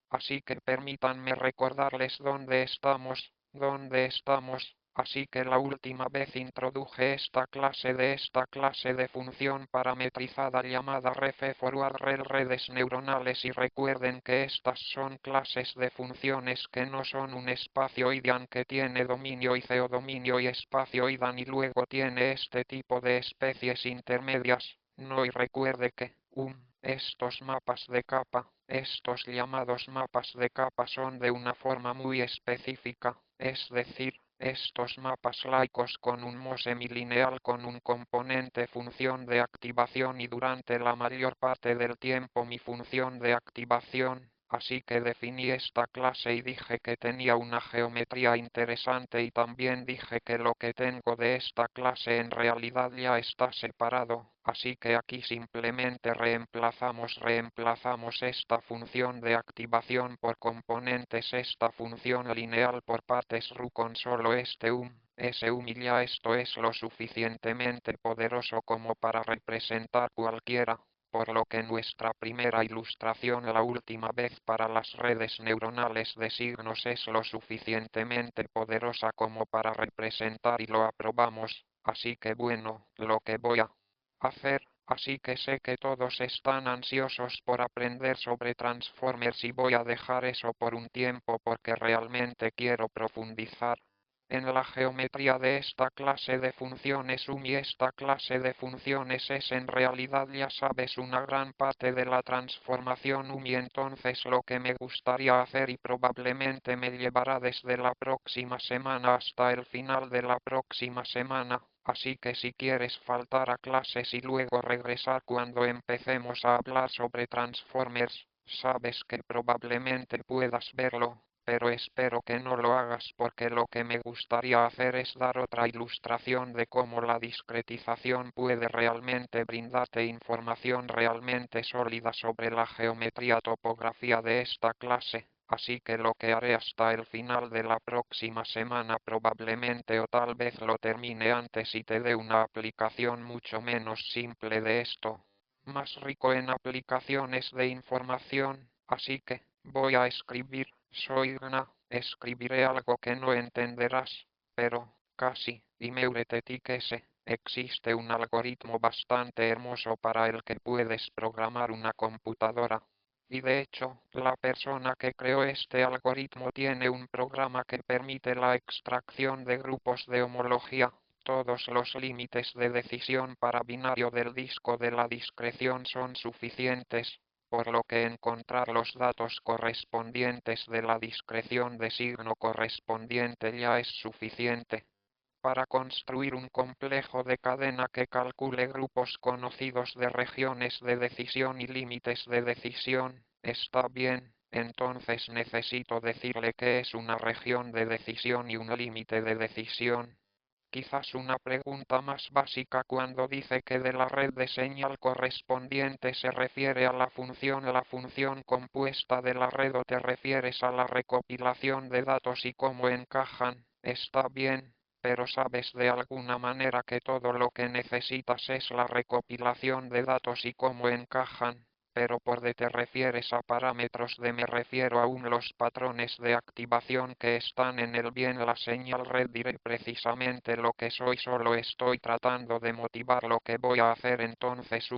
así que permítanme recordarles dónde estamos. Así que la última vez introduje esta clase de función parametrizada llamada RefForwardRel redes neuronales y recuerden que estas son clases de funciones que no son un espacio IDAN que tiene dominio y dominio y espacio IDAN y luego tiene este tipo de especies intermedias. No y recuerde que, estos mapas de capa, estos llamados mapas de capa son de una forma muy específica, es decir, estos mapas laicos con un MO semilineal con un componente función de activación y durante la mayor parte del tiempo mi función de activación, así que definí esta clase y dije que tenía una geometría interesante y también dije que lo que tengo de esta clase en realidad ya está separado, así que aquí simplemente reemplazamos esta función de activación por componentes, esta función lineal por partes ru con solo este ese y ya esto es lo suficientemente poderoso como para representar cualquiera. Por lo que nuestra primera ilustración la última vez para las redes neuronales de signos es lo suficientemente poderosa como para representar y lo aprobamos, así que bueno, lo que voy a hacer, así que sé que todos están ansiosos por aprender sobre Transformers y voy a dejar eso por un tiempo porque realmente quiero profundizar en la geometría de esta clase de funciones y esta clase de funciones es en realidad ya sabes una gran parte de la transformación y entonces lo que me gustaría hacer y probablemente me llevará desde la próxima semana hasta el final de la próxima semana, así que si quieres faltar a clases y luego regresar cuando empecemos a hablar sobre Transformers, sabes que probablemente puedas verlo, pero espero que no lo hagas porque lo que me gustaría hacer es dar otra ilustración de cómo la discretización puede realmente brindarte información realmente sólida sobre la geometría topografía de esta clase. Así que lo que haré hasta el final de la próxima semana probablemente o tal vez lo termine antes y te dé una aplicación mucho menos simple de esto, más rico en aplicaciones de información, así que voy a escribir. Soy Gna, escribiré algo que no entenderás, pero, casi, y meuretetikese, existe un algoritmo bastante hermoso para el que puedes programar una computadora. Y de hecho, la persona que creó este algoritmo tiene un programa que permite la extracción de grupos de homología. Todos los límites de decisión para binario del disco de la discreción son suficientes, por lo que encontrar los datos correspondientes de la discreción de signo correspondiente ya es suficiente. Para construir un complejo de cadena que calcule grupos conocidos de regiones de decisión y límites de decisión, está bien, entonces necesito decirle qué es una región de decisión y un límite de decisión. Quizás una pregunta más básica cuando dice que de la red de señal correspondiente se refiere a la función compuesta de la red o te refieres a la recopilación de datos y cómo encajan, está bien, pero sabes de alguna manera que todo lo que necesitas es la recopilación de datos y cómo encajan. Pero por de te refieres a parámetros de me refiero a los patrones de activación que están en el bien la señal red diré precisamente lo que soy solo estoy tratando de motivar lo que voy a hacer entonces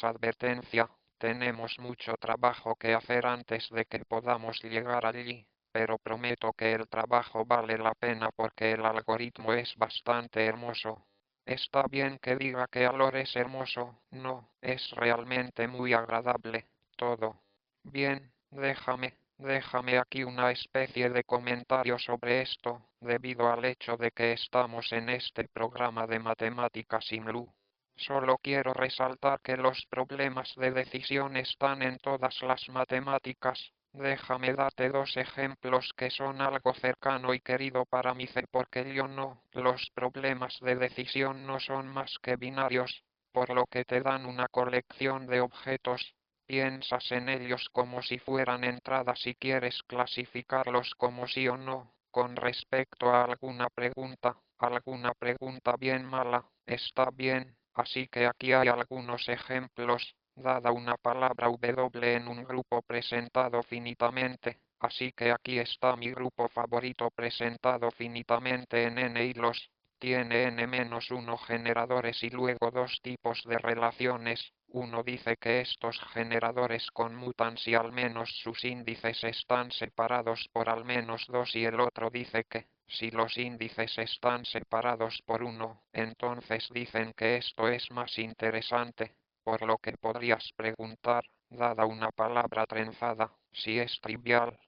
advertencia, tenemos mucho trabajo que hacer antes de que podamos llegar allí, pero prometo que el trabajo vale la pena porque el algoritmo es bastante hermoso. Está bien que diga que Alor es hermoso, no, es realmente muy agradable, todo. Bien, déjame aquí una especie de comentario sobre esto, debido al hecho de que estamos en este programa de matemáticas SIMLU. Solo quiero resaltar que los problemas de decisión están en todas las matemáticas. Déjame darte dos ejemplos que son algo cercano y querido para mí porque yo no, los problemas de decisión no son más que binarios, por lo que te dan una colección de objetos. Piensas en ellos como si fueran entradas y quieres clasificarlos como sí o no, con respecto a alguna pregunta bien mala, está bien, así que aquí hay algunos ejemplos. dada una palabra W en un grupo presentado finitamente. Así que aquí está mi grupo favorito presentado finitamente en n y los tiene n-1 generadores y luego dos tipos de relaciones. Uno dice que estos generadores conmutan si al menos sus índices están separados por al menos 2 y el otro dice que si los índices están separados por 1, entonces dicen que esto es más interesante. Por lo que podrías preguntar, dada una palabra trenzada, si es trivial.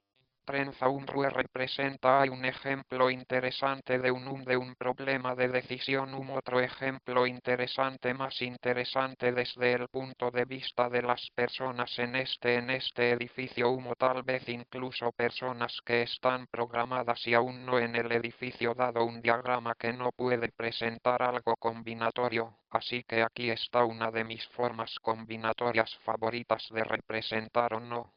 Trenza un RUE representa hay un ejemplo interesante de un problema de decisión otro ejemplo interesante más interesante desde el punto de vista de las personas en este edificio tal vez incluso personas que están programadas y aún no en el edificio dado un diagrama que no puede presentar algo combinatorio, así que aquí está una de mis formas combinatorias favoritas de representar o no.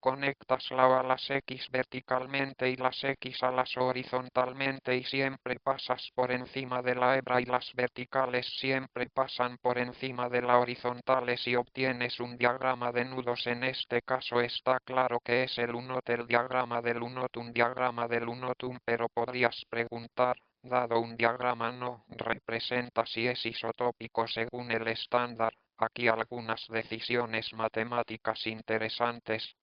Conectas a las X verticalmente y las X a las horizontalmente y siempre pasas por encima de la hebra y las verticales siempre pasan por encima de las horizontales y obtienes un diagrama de nudos. En este caso está claro que es el UNOT, el diagrama del UNOT, un diagrama del UNOT, pero podrías preguntar, dado un diagrama no representa si es isotópico según el estándar, aquí algunas decisiones matemáticas interesantes.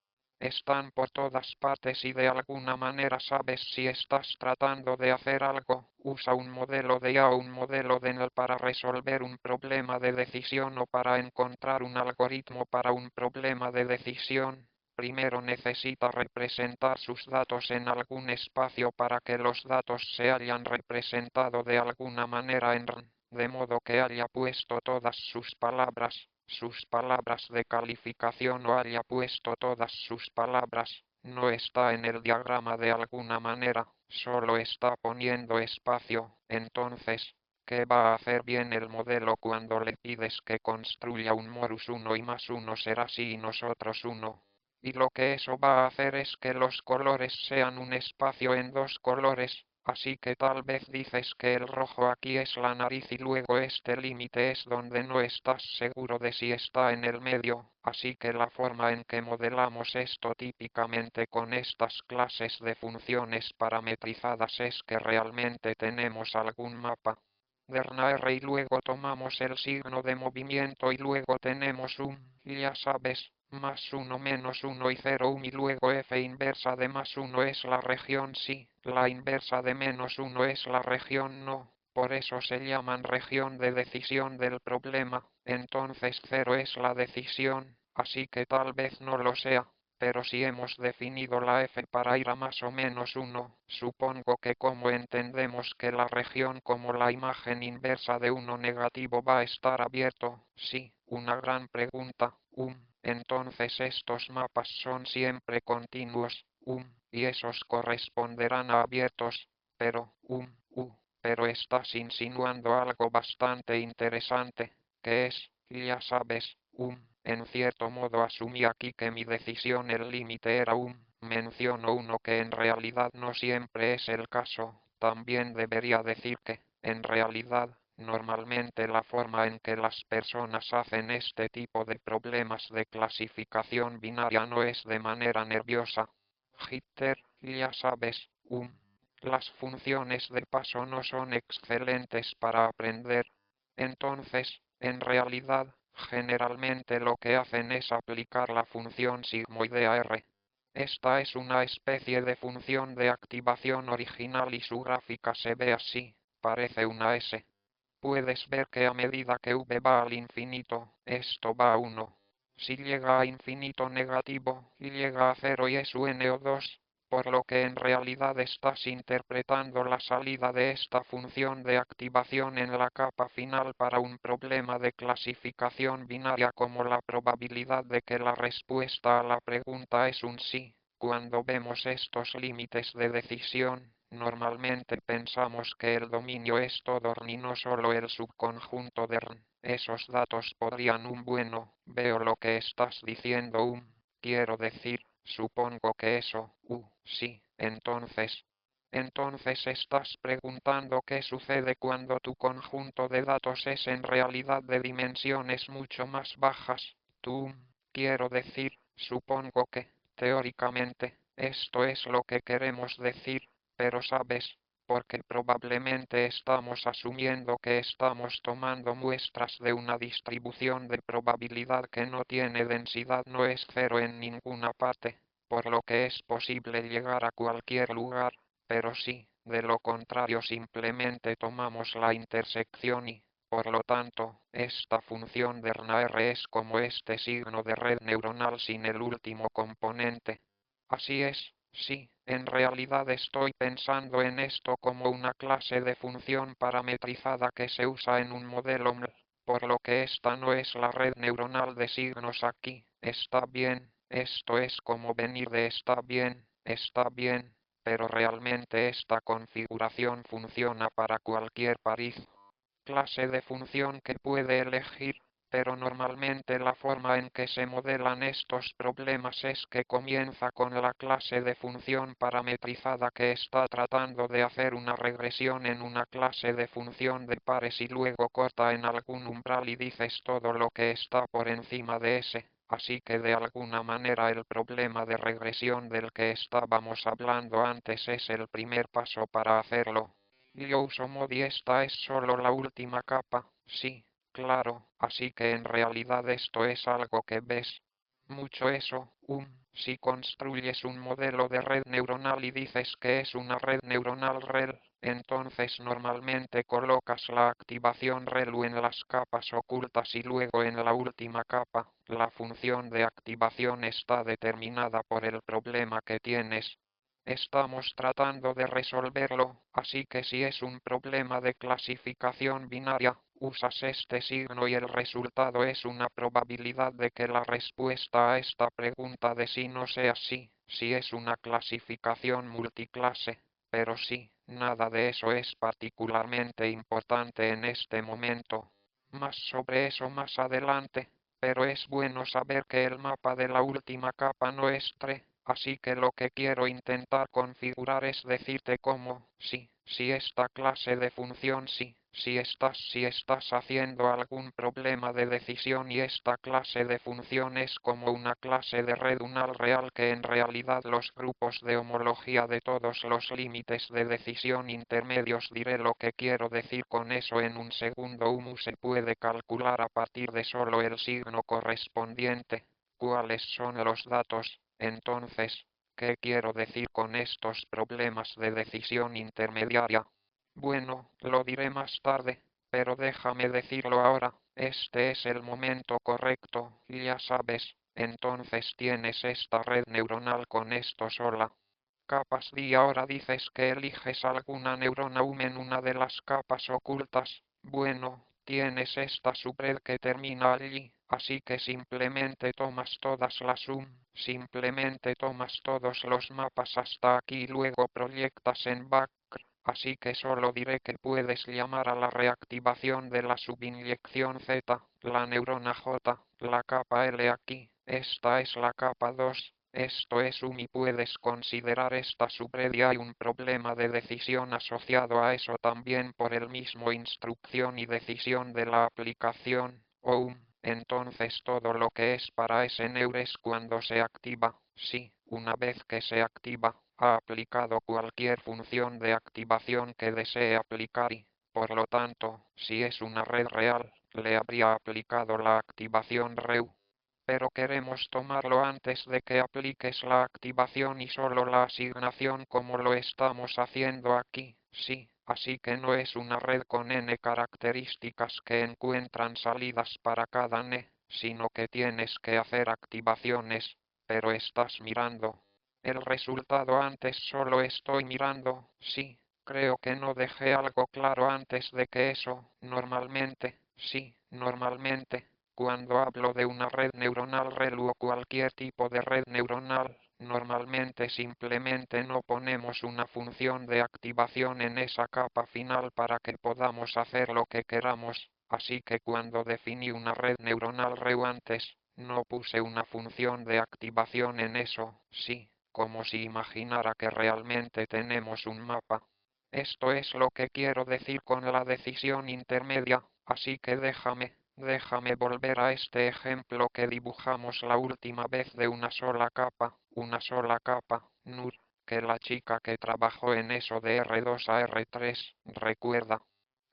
Están por todas partes y de alguna manera sabes si estás tratando de hacer algo. Usa un modelo de IA o un modelo de NL para resolver un problema de decisión o para encontrar un algoritmo para un problema de decisión. Primero necesita representar sus datos en algún espacio para que los datos se hayan representado de alguna manera en RN, de modo que haya puesto todas sus palabras de calificación o haya puesto todas sus palabras, no está en el diagrama de alguna manera, solo está poniendo espacio. Entonces, ¿qué va a hacer bien el modelo cuando le pides que construya un morus 1 y más 1 será si y nosotros 1? Y lo que eso va a hacer es que los colores sean un espacio en dos colores. Así que tal vez dices que el rojo aquí es la nariz y luego este límite es donde no estás seguro de si está en el medio, así que la forma en que modelamos esto típicamente con estas clases de funciones parametrizadas es que realmente tenemos algún mapa de RNA-R y luego tomamos el signo de movimiento y luego tenemos ya sabes, más 1 menos 1 y 0 y luego f inversa de más 1 es la región sí, la inversa de menos 1 es la región no, por eso se llaman región de decisión del problema, entonces 0 es la decisión, así que tal vez no lo sea. Pero si hemos definido la f para ir a más o menos 1, supongo que como entendemos que la región como la imagen inversa de 1 negativo va a estar abierto, sí, una gran pregunta, entonces estos mapas son siempre continuos, y esos corresponderán a abiertos, pero, pero estás insinuando algo bastante interesante, que es, ya sabes, en cierto modo asumí aquí que mi decisión el límite era menciono uno que en realidad no siempre es el caso, también debería decir que, en realidad, normalmente la forma en que las personas hacen este tipo de problemas de clasificación binaria no es de manera nerviosa. Hitter, ya sabes, las funciones de paso no son excelentes para aprender. Entonces, en realidad, generalmente lo que hacen es aplicar la función sigmoidea R. Esta es una especie de función de activación original y su gráfica se ve así, parece una S. Puedes ver que a medida que v va al infinito, esto va a 1. Si llega a infinito negativo, llega a 0 y es un o 2, por lo que en realidad estás interpretando la salida de esta función de activación en la capa final para un problema de clasificación binaria como la probabilidad de que la respuesta a la pregunta es un sí. Cuando vemos estos límites de decisión, normalmente pensamos que el dominio es todo RN y no solo el subconjunto de RN. Esos datos podrían veo lo que estás diciendo quiero decir, supongo que eso, sí, entonces estás preguntando qué sucede cuando tu conjunto de datos es en realidad de dimensiones mucho más bajas. Tú, quiero decir, supongo que, teóricamente, esto es lo que queremos decir, pero sabes, porque probablemente estamos asumiendo que estamos tomando muestras de una distribución de probabilidad que no tiene densidad, no es cero en ninguna parte, por lo que es posible llegar a cualquier lugar, pero sí, de lo contrario simplemente tomamos la intersección y, por lo tanto, esta función de R es como este signo de red neuronal sin el último componente. Así es, sí, en realidad estoy pensando en esto como una clase de función parametrizada que se usa en un modelo ML, por lo que esta no es la red neuronal de signos aquí. Está bien, esto es como venir de está bien, pero realmente esta configuración funciona para cualquier país clase de función que puede elegir, pero normalmente la forma en que se modelan estos problemas es que comienza con la clase de función parametrizada que está tratando de hacer una regresión en una clase de función de pares y luego corta en algún umbral y dices todo lo que está por encima de ese. Así que de alguna manera el problema de regresión del que estábamos hablando antes es el primer paso para hacerlo. Yosemite esta es solo la última capa, sí, claro, así que en realidad esto es algo que ves. Mucho eso, si construyes un modelo de red neuronal y dices que es una red neuronal REL, entonces normalmente colocas la activación ReLU en las capas ocultas y luego en la última capa, la función de activación está determinada por el problema que tienes. Estamos tratando de resolverlo, así que si es un problema de clasificación binaria, usas este signo y el resultado es una probabilidad de que la respuesta a esta pregunta de sí no sea sí, si es una clasificación multiclase. Pero sí, nada de eso es particularmente importante en este momento. Más sobre eso más adelante, pero es bueno saber que el mapa de la última capa no es 3. Así que lo que quiero intentar configurar es decirte cómo, si esta clase de función si estás haciendo algún problema de decisión y esta clase de función es como una clase de red unal real que en realidad los grupos de homología de todos los límites de decisión intermedios diré lo que quiero decir con eso en un segundo. Se puede calcular a partir de solo el signo correspondiente. ¿Cuáles son los datos? Entonces, ¿qué quiero decir con estos problemas de decisión intermediaria? Bueno, lo diré más tarde, pero déjame decirlo ahora, este es el momento correcto, ya sabes, entonces tienes esta red neuronal con esto sola. Capas y ahora dices que eliges alguna neurona en una de las capas ocultas. Bueno, tienes esta subred que termina allí, así que simplemente tomas todas las simplemente tomas todos los mapas hasta aquí y luego proyectas en back. Así que solo diré que puedes llamar a la reactivación de la subinyección Z, la neurona J, la capa L aquí, esta es la capa 2. Esto es y puedes considerar esta subred y hay un problema de decisión asociado a eso también por el mismo instrucción y decisión de la aplicación, entonces todo lo que es para ese neure es cuando se activa, una vez que se activa, ha aplicado cualquier función de activación que desee aplicar y, por lo tanto, si es una red real, le habría aplicado la activación REU. Pero queremos tomarlo antes de que apliques la activación y solo la asignación como lo estamos haciendo aquí, así que no es una red con n características que encuentran salidas para cada n, sino que tienes que hacer activaciones, pero estás mirando el resultado antes solo estoy mirando, creo que no dejé algo claro antes de que eso, normalmente, cuando hablo de una red neuronal ReLU o cualquier tipo de red neuronal, normalmente simplemente no ponemos una función de activación en esa capa final para que podamos hacer lo que queramos, así que cuando definí una red neuronal ReU antes, no puse una función de activación en eso, como si imaginara que realmente tenemos un mapa. Esto es lo que quiero decir con la decisión intermedia, así que Déjame volver a este ejemplo que dibujamos la última vez de una sola capa, Nur, que la chica que trabajó en eso de R2 a R3, recuerda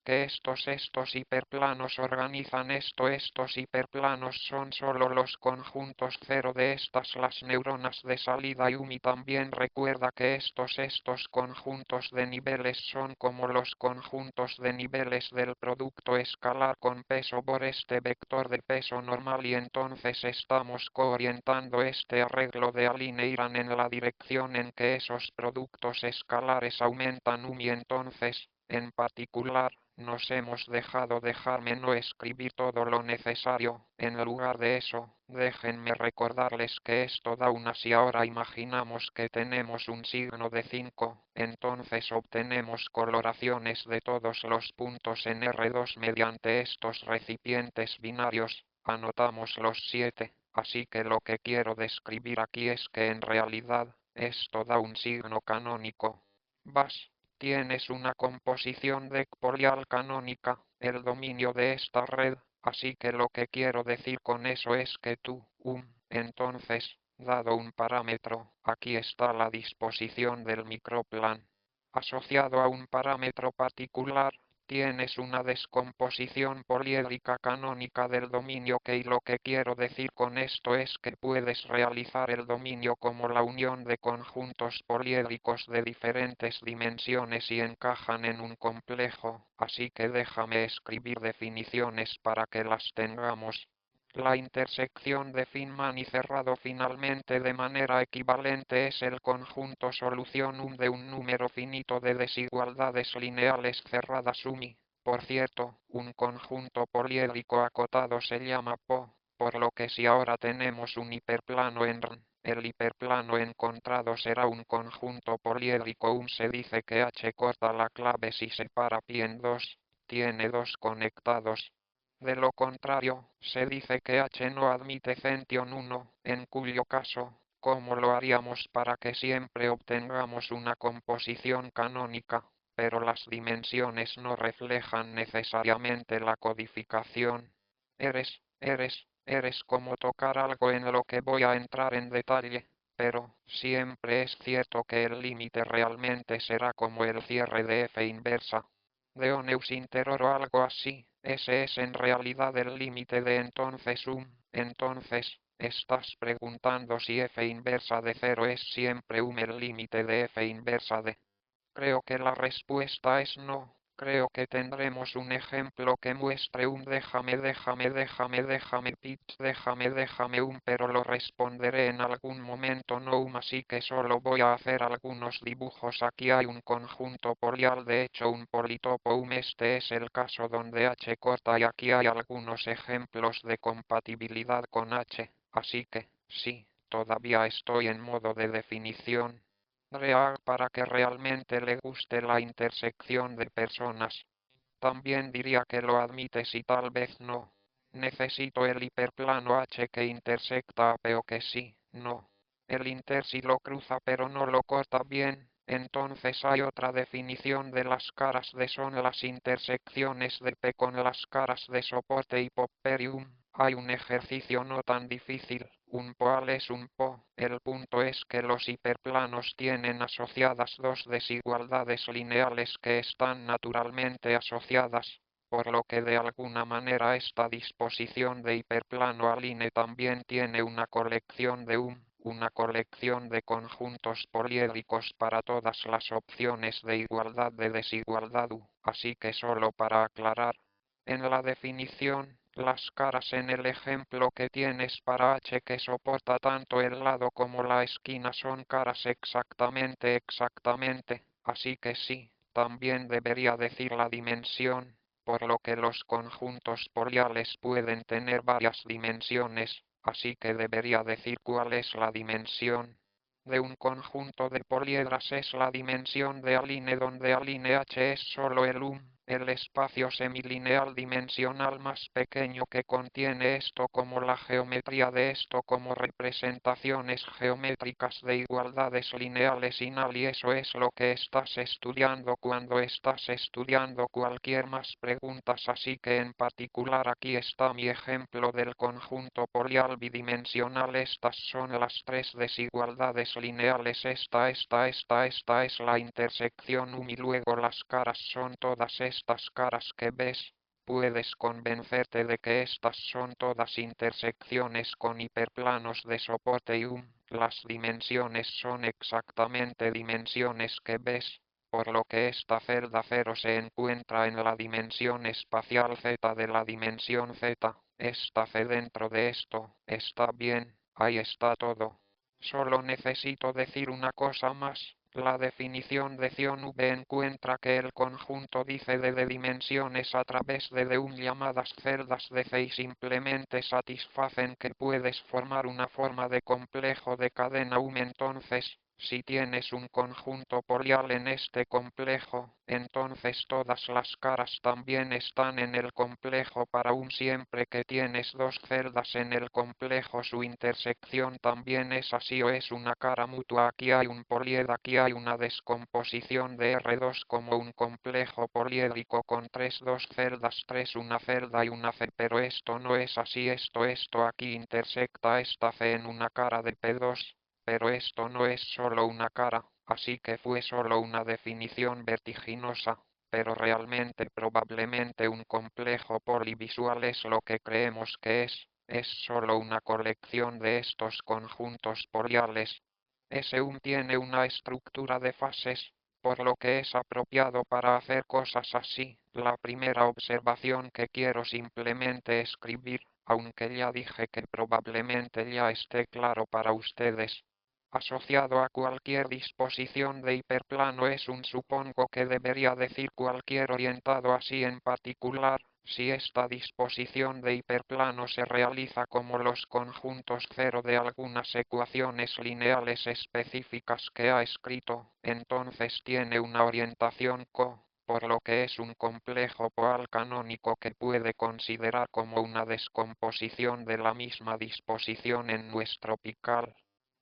que estos hiperplanos organizan estos hiperplanos son solo los conjuntos cero de estas las neuronas de salida y UMI también recuerda que estos conjuntos de niveles son como los conjuntos de niveles del producto escalar con peso por este vector de peso normal y entonces estamos coorientando este arreglo de Aline-Irán en la dirección en que esos productos escalares aumentan UMI entonces, en particular, nos hemos dejado dejarme no escribir todo lo necesario, en lugar de eso, déjenme recordarles que esto da una si ahora imaginamos que tenemos un signo de 5, entonces obtenemos coloraciones de todos los puntos en R2 mediante estos recipientes binarios, anotamos los 7, así que lo que quiero describir aquí es que en realidad, esto da un signo canónico. Tienes una composición vectorial canónica, el dominio de esta red, así que lo que quiero decir con eso es que tú, entonces, dado un parámetro, aquí está la disposición del microplan. Asociado a un parámetro particular, tienes una descomposición poliédrica canónica del dominio que y lo que quiero decir con esto es que puedes realizar el dominio como la unión de conjuntos poliédricos de diferentes dimensiones y encajan en un complejo, así que déjame escribir definiciones para que las tengamos. La intersección de Feynman y cerrado finalmente de manera equivalente es el conjunto solución de un número finito de desigualdades lineales cerradas UMI. Por cierto, un conjunto poliédrico acotado se llama PO, por lo que si ahora tenemos un hiperplano en R, el hiperplano encontrado será un conjunto poliédrico se dice que H corta la clave si separa pi en dos, tiene dos conectados. De lo contrario, se dice que H no admite Cention 1, en cuyo caso, ¿cómo lo haríamos para que siempre obtengamos una composición canónica? Pero las dimensiones no reflejan necesariamente la codificación. Eres como tocar algo en lo que voy a entrar en detalle, pero siempre es cierto que el límite realmente será como el cierre de F inversa. De Oneus Interor o algo así, ese es en realidad el límite de entonces entonces, estás preguntando si F inversa de 0 es siempre el límite de F inversa de. Creo que la respuesta es no. Creo que tendremos un ejemplo que muestre déjame, pero lo responderé en algún momento no así que solo voy a hacer algunos dibujos. Aquí hay un conjunto polial, de hecho un politopo este es el caso donde H corta y aquí hay algunos ejemplos de compatibilidad con H, así que, sí, todavía estoy en modo de definición real para que realmente le guste la intersección de personas. También diría que lo admite si tal vez no. Necesito el hiperplano H que intersecta a P o que sí, no. El inter sí lo cruza pero no lo corta bien. Entonces hay otra definición de las caras de son las intersecciones de P con las caras de soporte y popperium. Hay un ejercicio no tan difícil, un poal es un po, el punto es que los hiperplanos tienen asociadas dos desigualdades lineales que están naturalmente asociadas, por lo que de alguna manera esta disposición de hiperplano aline también tiene una colección de una colección de conjuntos poliédricos para todas las opciones de igualdad de desigualdad U, así que solo para aclarar, en la definición, las caras en el ejemplo que tienes para H que soporta tanto el lado como la esquina son caras exactamente, así que sí, también debería decir la dimensión, por lo que los conjuntos poliales pueden tener varias dimensiones, así que debería decir cuál es la dimensión de un conjunto de poliedras es la dimensión de Aline donde Aline H es solo el el espacio semilineal dimensional más pequeño que contiene esto como la geometría de esto como representaciones geométricas de igualdades lineales y null, y eso es lo que estás estudiando cuando estás estudiando cualquier más preguntas, así que en particular aquí está mi ejemplo del conjunto polial bidimensional. Estas son las tres desigualdades lineales, esta es la intersección y luego las caras son todas estas caras que ves. Puedes convencerte de que estas son todas intersecciones con hiperplanos de soporte las dimensiones son exactamente dimensiones que ves, por lo que esta celda 0 se encuentra en la dimensión espacial z de la dimensión z. Esta C dentro de esto, está bien, ahí está todo. Solo necesito decir una cosa más. La definición de Zion V encuentra que el conjunto dice de dimensiones a través de llamadas celdas de C y simplemente satisfacen que puedes formar una forma de complejo de cadena entonces, si tienes un conjunto polial en este complejo, entonces todas las caras también están en el complejo para siempre que tienes dos celdas en el complejo su intersección también es así o es una cara mutua. Aquí hay un polied, aquí hay una descomposición de R2 como un complejo poliédrico con dos celdas, una celda y una C, pero esto no es así, esto aquí intersecta esta C en una cara de P2. Pero esto no es solo una cara, así que fue solo una definición vertiginosa, pero realmente probablemente un complejo polivisual es lo que creemos que es solo una colección de estos conjuntos poliales. Tiene una estructura de fases, por lo que es apropiado para hacer cosas así. La primera observación que quiero simplemente escribir, aunque ya dije que probablemente ya esté claro para ustedes, asociado a cualquier disposición de hiperplano es supongo que debería decir cualquier orientado así en particular, si esta disposición de hiperplano se realiza como los conjuntos cero de algunas ecuaciones lineales específicas que ha escrito, entonces tiene una orientación por lo que es un complejo poal canónico que puede considerar como una descomposición de la misma disposición en nuestro pical.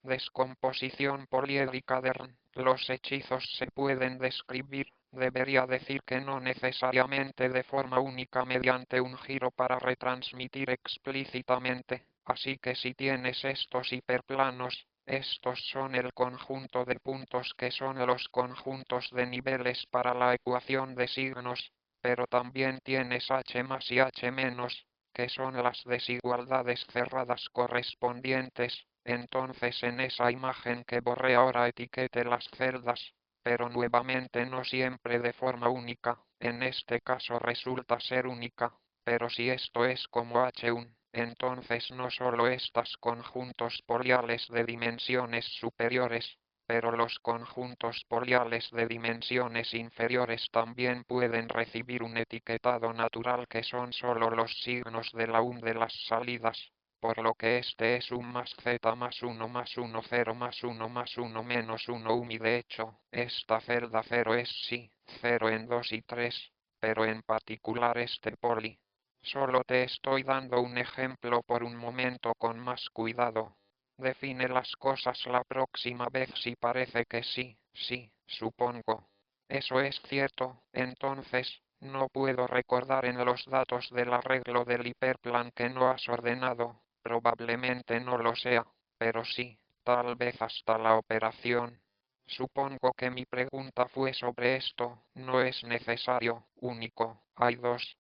Descomposición poliédrica de R. Los hechizos se pueden describir, debería decir que no necesariamente de forma única mediante un giro para retransmitir explícitamente, así que si tienes estos hiperplanos, estos son el conjunto de puntos que son los conjuntos de niveles para la ecuación de signos, pero también tienes H más y H menos, que son las desigualdades cerradas correspondientes. Entonces en esa imagen que borré ahora etiquete las celdas, pero nuevamente no siempre de forma única, en este caso resulta ser única, pero si esto es como H1, entonces no solo estos conjuntos poliales de dimensiones superiores, pero los conjuntos poliales de dimensiones inferiores también pueden recibir un etiquetado natural que son solo los signos de la de las salidas, por lo que este es un más z más 1 más 1 0 más 1 más 1 menos 1 y de hecho, esta celda 0 es sí, 0 en 2 y 3, pero en particular este poli. Solo te estoy dando un ejemplo por un momento con más cuidado. Define las cosas la próxima vez si parece que sí, supongo. Eso es cierto, entonces, no puedo recordar en los datos del arreglo del hiperplan que no has ordenado, probablemente no lo sea, pero sí, tal vez hasta la operación. Supongo que mi pregunta fue sobre esto, no es necesario, único, hay dos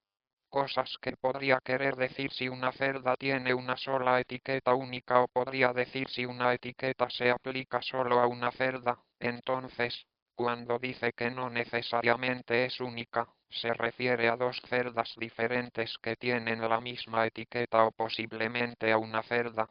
cosas que podría querer decir si una celda tiene una sola etiqueta única o podría decir si una etiqueta se aplica solo a una celda. Entonces, cuando dice que no necesariamente es única, se refiere a dos celdas diferentes que tienen la misma etiqueta o posiblemente a una celda.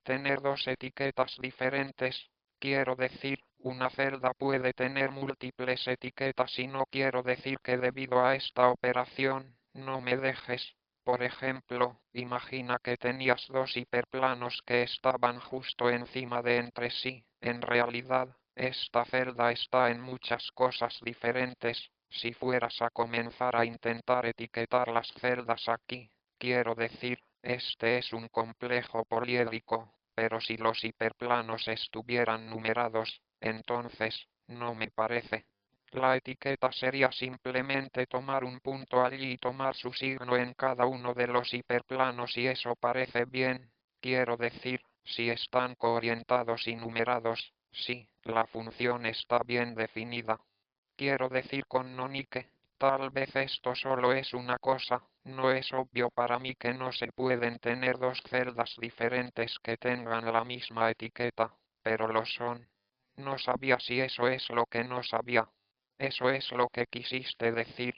Tener dos etiquetas diferentes, quiero decir, una celda puede tener múltiples etiquetas y no quiero decir que debido a esta operación, no me dejes. Por ejemplo, imagina que tenías dos hiperplanos que estaban justo encima de entre sí. En realidad, esta celda está en muchas cosas diferentes. si fueras a comenzar a intentar etiquetar las celdas aquí, quiero decir, este es un complejo poliédrico, pero si los hiperplanos estuvieran numerados, entonces, no me parece. La etiqueta sería simplemente tomar un punto allí y tomar su signo en cada uno de los hiperplanos y eso parece bien. Quiero decir, si están coorientados y numerados, sí, la función está bien definida. Quiero decir con Nonique, tal vez esto solo es una cosa, no es obvio para mí que no se pueden tener dos celdas diferentes que tengan la misma etiqueta, pero lo son. No sabía si eso es lo que no sabía. Eso es lo que quisiste decir.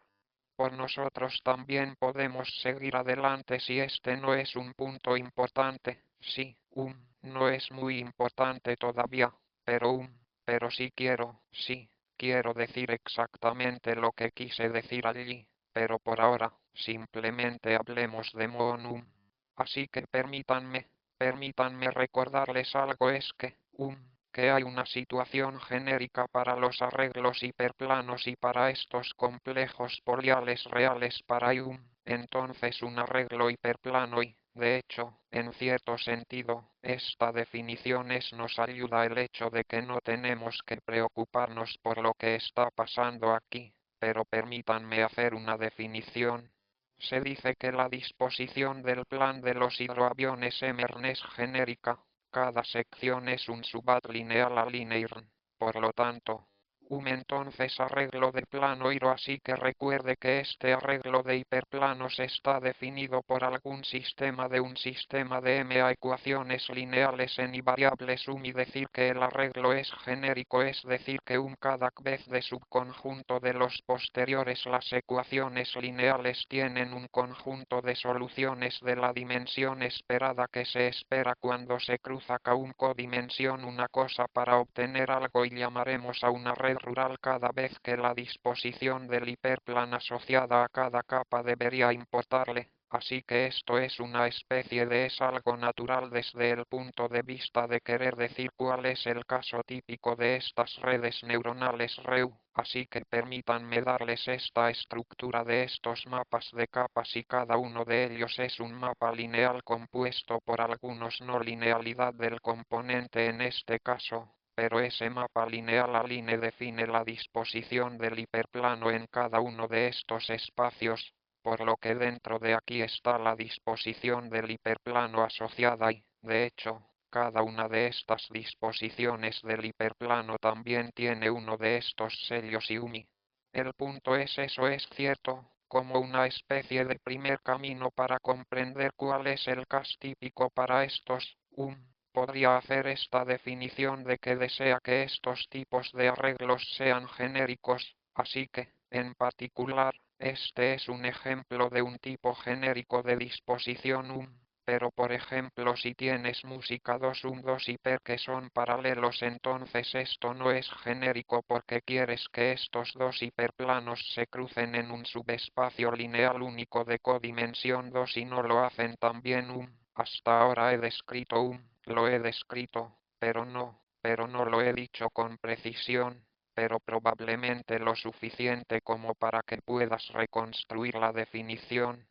Por nosotros también podemos seguir adelante si este no es un punto importante. Sí, no es muy importante todavía, pero pero sí quiero decir exactamente lo que quise decir allí, pero por ahora, simplemente hablemos de Monum. Así que permítanme recordarles algo es que hay una situación genérica para los arreglos hiperplanos y para estos complejos poliales reales para entonces un arreglo hiperplano y, de hecho, en cierto sentido, esta definición nos ayuda el hecho de que no tenemos que preocuparnos por lo que está pasando aquí, pero permítanme hacer una definición. Se dice que la disposición del plan de los hidroaviones Emern es genérica. Cada sección es un subat lineal a linear. Por lo tanto, entonces arreglo de plano hidro, así que recuerde que este arreglo de hiperplanos está definido por algún sistema de un sistema de m a ecuaciones lineales en y variables y decir que el arreglo es genérico es decir que cada vez de subconjunto de los posteriores las ecuaciones lineales tienen un conjunto de soluciones de la dimensión esperada que se espera cuando se cruza cada codimensión una cosa para obtener algo y llamaremos a una red rural cada vez que la disposición del hiperplan asociada a cada capa debería importarle. Así que esto es una especie de es algo natural desde el punto de vista de querer decir cuál es el caso típico de estas redes neuronales REU, así que permítanme darles esta estructura de estos mapas de capas y cada uno de ellos es un mapa lineal compuesto por algunos no linealidad del componente en este caso. Pero ese mapa lineal aline define la disposición del hiperplano en cada uno de estos espacios, por lo que dentro de aquí está la disposición del hiperplano asociada y, de hecho, cada una de estas disposiciones del hiperplano también tiene uno de estos sellos y el punto es eso es cierto, como una especie de primer camino para comprender cuál es el caso típico para estos, podría hacer esta definición de que desea que estos tipos de arreglos sean genéricos, así que, en particular, este es un ejemplo de un tipo genérico de disposición pero por ejemplo si tienes música 2 2 hiper que son paralelos entonces esto no es genérico porque quieres que estos dos hiperplanos se crucen en un subespacio lineal único de codimensión 2 y no lo hacen también hasta ahora he descrito lo he descrito, pero no lo he dicho con precisión, pero probablemente lo suficiente como para que puedas reconstruir la definición,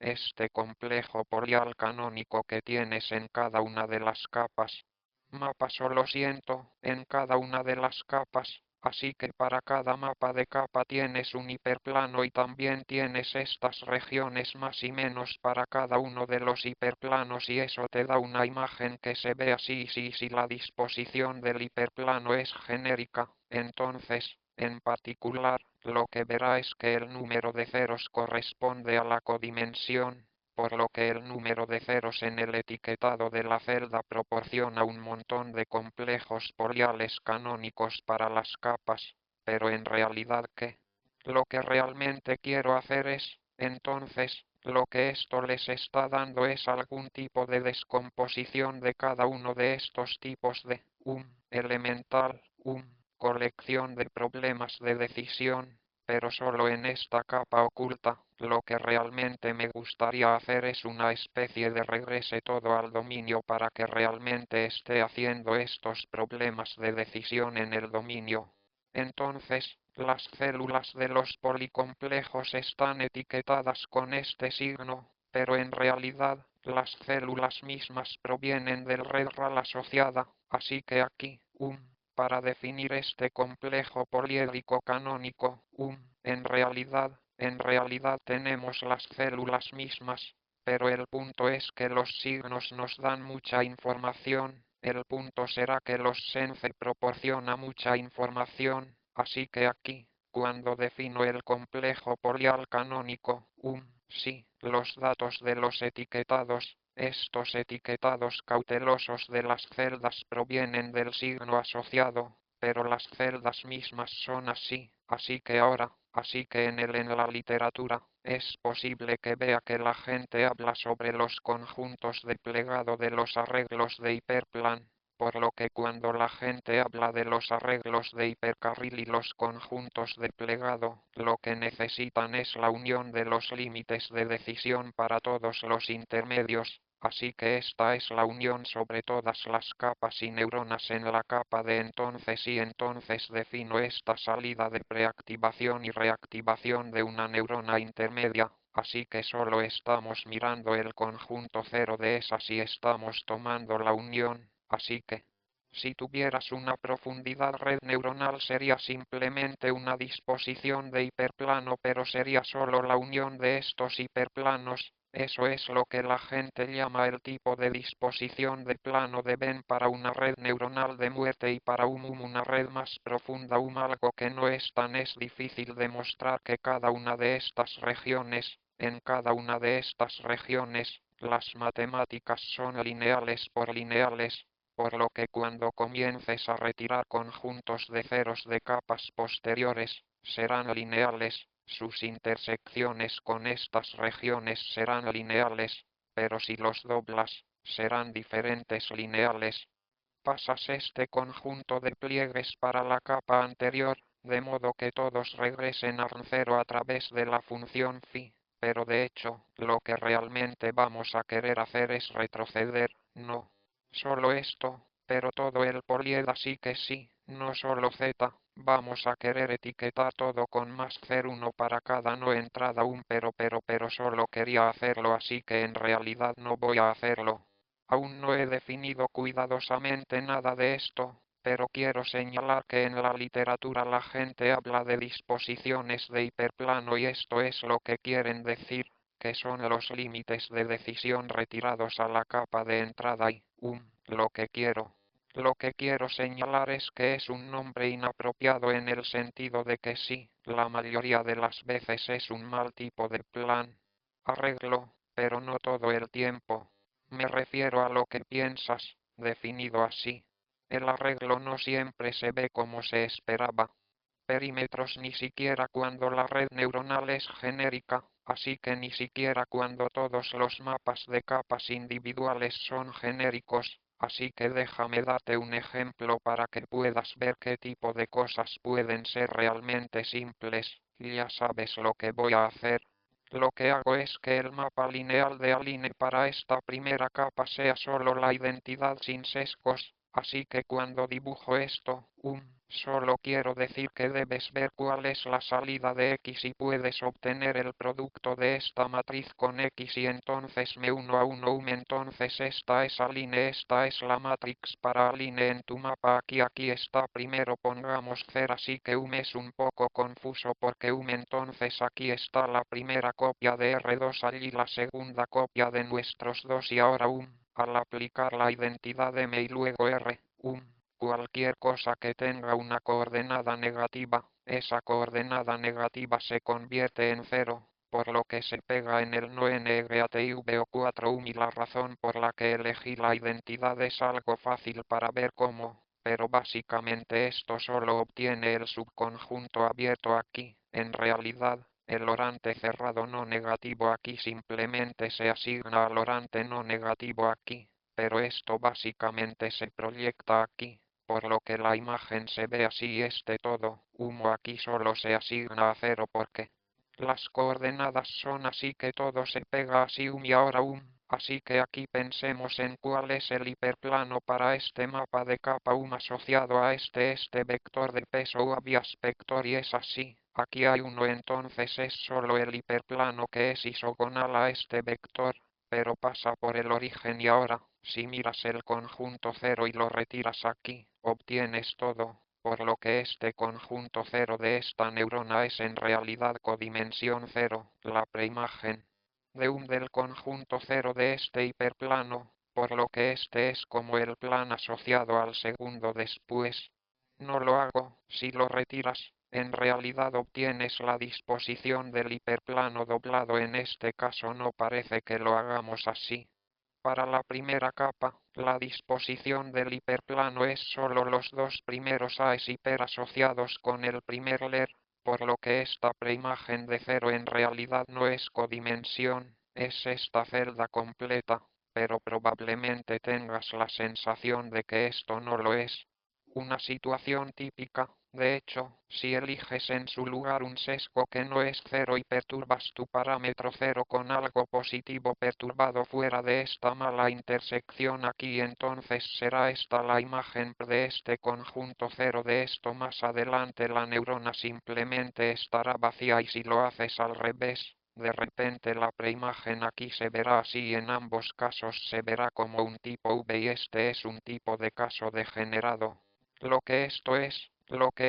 este complejo polial canónico que tienes en cada una de las capas. Mapa solo siento, en cada una de las capas, así que para cada mapa de capa tienes un hiperplano y también tienes estas regiones más y menos para cada uno de los hiperplanos y eso te da una imagen que se ve así si la disposición del hiperplano es genérica, entonces, en particular, lo que verá es que el número de ceros corresponde a la codimensión, por lo que el número de ceros en el etiquetado de la celda proporciona un montón de complejos poliales canónicos para las capas, pero en realidad lo que realmente quiero hacer es, entonces, lo que esto les está dando es algún tipo de descomposición de cada uno de estos tipos de elemental, colección de problemas de decisión, pero solo en esta capa oculta. Lo que realmente me gustaría hacer es una especie de regrese todo al dominio para que realmente esté haciendo estos problemas de decisión en el dominio. Entonces, Las células de los policomplejos están etiquetadas con este signo, pero en realidad, las células mismas provienen del red RAL asociada, así que aquí, para definir este complejo poliédrico canónico, en realidad tenemos las células mismas, pero el punto es que los signos nos dan mucha información, el punto será que los sense proporciona mucha información, así que aquí, cuando defino el complejo polial canónico, sí, los datos de los etiquetados, estos etiquetados cautelosos de las celdas provienen del signo asociado, pero las celdas mismas son así, así que en la literatura, es posible que vea que la gente habla sobre los conjuntos de plegado de los arreglos de hiperplan, por lo que cuando la gente habla de los arreglos de hipercarril y los conjuntos de plegado, lo que necesitan es la unión de los límites de decisión para todos los intermedios, así que esta es la unión sobre todas las capas y neuronas en la capa de entonces y entonces defino esta salida de preactivación y reactivación de una neurona intermedia. Así que solo estamos mirando el conjunto cero de esas y estamos tomando la unión, así que, si tuvieras una profundidad red neuronal sería simplemente una disposición de hiperplano, pero sería solo la unión de estos hiperplanos. Eso es lo que la gente llama el tipo de disposición de plano de Venn para una red neuronal de muerte, y para una red más profunda algo que no es tan es difícil demostrar que cada una de estas regiones, en cada una de estas regiones, las matemáticas son lineales por lineales, por lo que cuando comiences a retirar conjuntos de ceros de capas posteriores, serán lineales, sus intersecciones con estas regiones serán lineales, pero si los doblas, serán diferentes lineales. Pasas este conjunto de pliegues para la capa anterior, de modo que todos regresen a cero a través de la función phi, pero de hecho, lo que realmente vamos a querer hacer es retroceder, no solo esto, pero todo el polied, así que sí, no solo z, vamos a querer etiquetar todo con más 0,1 para cada no entrada pero solo quería hacerlo, así que en realidad no voy a hacerlo. Aún no he definido cuidadosamente nada de esto, pero quiero señalar que en la literatura la gente habla de disposiciones de hiperplano y esto es lo que quieren decir, que son los límites de decisión retirados a la capa de entrada y, lo que quiero señalar es que es un nombre inapropiado en el sentido de que sí, la mayoría de las veces es un mal tipo de plan. Arreglo, pero no todo el tiempo. Me refiero a lo que piensas, definido así. El arreglo no siempre se ve como se esperaba. Perímetros ni siquiera cuando la red neuronal es genérica, así que ni siquiera cuando todos los mapas de capas individuales son genéricos, así que déjame darte un ejemplo para que puedas ver qué tipo de cosas pueden ser realmente simples. Ya sabes lo que voy a hacer. Lo que hago es que el mapa lineal de Aline para esta primera capa sea solo la identidad sin sesgos, así que cuando dibujo esto, solo quiero decir que debes ver cuál es la salida de X y puedes obtener el producto de esta matriz con X y entonces me uno a uno. Entonces esta es Aline, esta es la matrix para Aline en tu mapa. Aquí está primero pongamos 0, así que es un poco confuso porque entonces aquí está la primera copia de R2, allí la segunda copia de nuestros dos y ahora al aplicar la identidad M y luego R, cualquier cosa que tenga una coordenada negativa, esa coordenada negativa se convierte en 0, por lo que se pega en el no negative o 4 y la razón por la que elegí la identidad es algo fácil para ver cómo, pero básicamente esto solo obtiene el subconjunto abierto aquí, en realidad. El orante cerrado no negativo aquí simplemente se asigna al orante no negativo aquí, pero esto básicamente se proyecta aquí, por lo que la imagen se ve así y este todo, aquí solo se asigna a 0 porque las coordenadas son así que todo se pega así y ahora Así que aquí pensemos en cuál es el hiperplano para este mapa de capa 1 asociado a este vector de peso o aspector y es así. Aquí hay uno, entonces es solo el hiperplano que es isogonal a este vector, pero pasa por el origen y ahora, si miras el conjunto cero y lo retiras aquí, obtienes todo, por lo que este conjunto cero de esta neurona es en realidad codimensión cero, la preimagen de un del conjunto cero de este hiperplano, por lo que este es como el plan asociado al segundo después. No lo hago, si lo retiras, en realidad obtienes la disposición del hiperplano doblado, en este caso no parece que lo hagamos así. Para la primera capa, la disposición del hiperplano es solo los dos primeros A's hiperasociados con el primer LER, por lo que esta preimagen de cero en realidad no es codimensión, es esta celda completa, pero probablemente tengas la sensación de que esto no lo es. Una situación típica, de hecho, si eliges en su lugar un sesgo que no es cero y perturbas tu parámetro cero con algo positivo perturbado fuera de esta mala intersección aquí, entonces será esta la imagen de este conjunto cero de esto. Más adelante la neurona simplemente estará vacía y si lo haces al revés, de repente la preimagen aquí se verá así y en ambos casos se verá como un tipo V y este es un tipo de caso degenerado. Lo que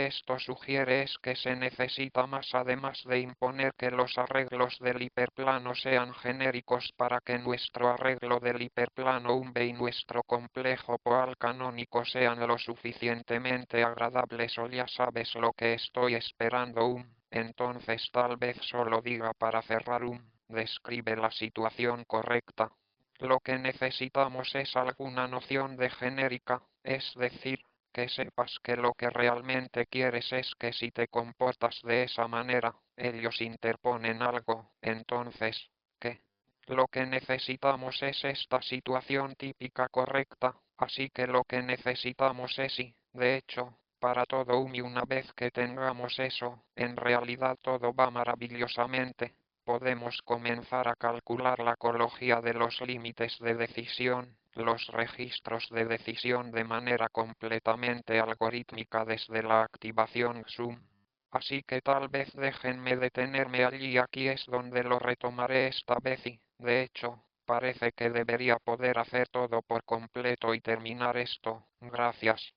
esto sugiere es que se necesita más, además de imponer que los arreglos del hiperplano sean genéricos para que nuestro arreglo del hiperplano V y nuestro complejo poal canónico sean lo suficientemente agradables, o ya sabes lo que estoy esperando. Entonces tal vez solo diga para cerrar describe la situación correcta. Lo que necesitamos es alguna noción de genérica, es decir, que sepas que lo que realmente quieres es que si te comportas de esa manera, ellos interponen algo, entonces, ¿qué? Lo que necesitamos es esta situación típica correcta, así que lo que necesitamos es y, de hecho, para todo y una vez que tengamos eso, en realidad todo va maravillosamente. Podemos comenzar a calcular la ecología de los límites de decisión, los registros de decisión de manera completamente algorítmica desde la activación XUM. Así que tal vez déjenme detenerme allí, aquí es donde lo retomaré esta vez y, de hecho, parece que debería poder hacer todo por completo y terminar esto. Gracias.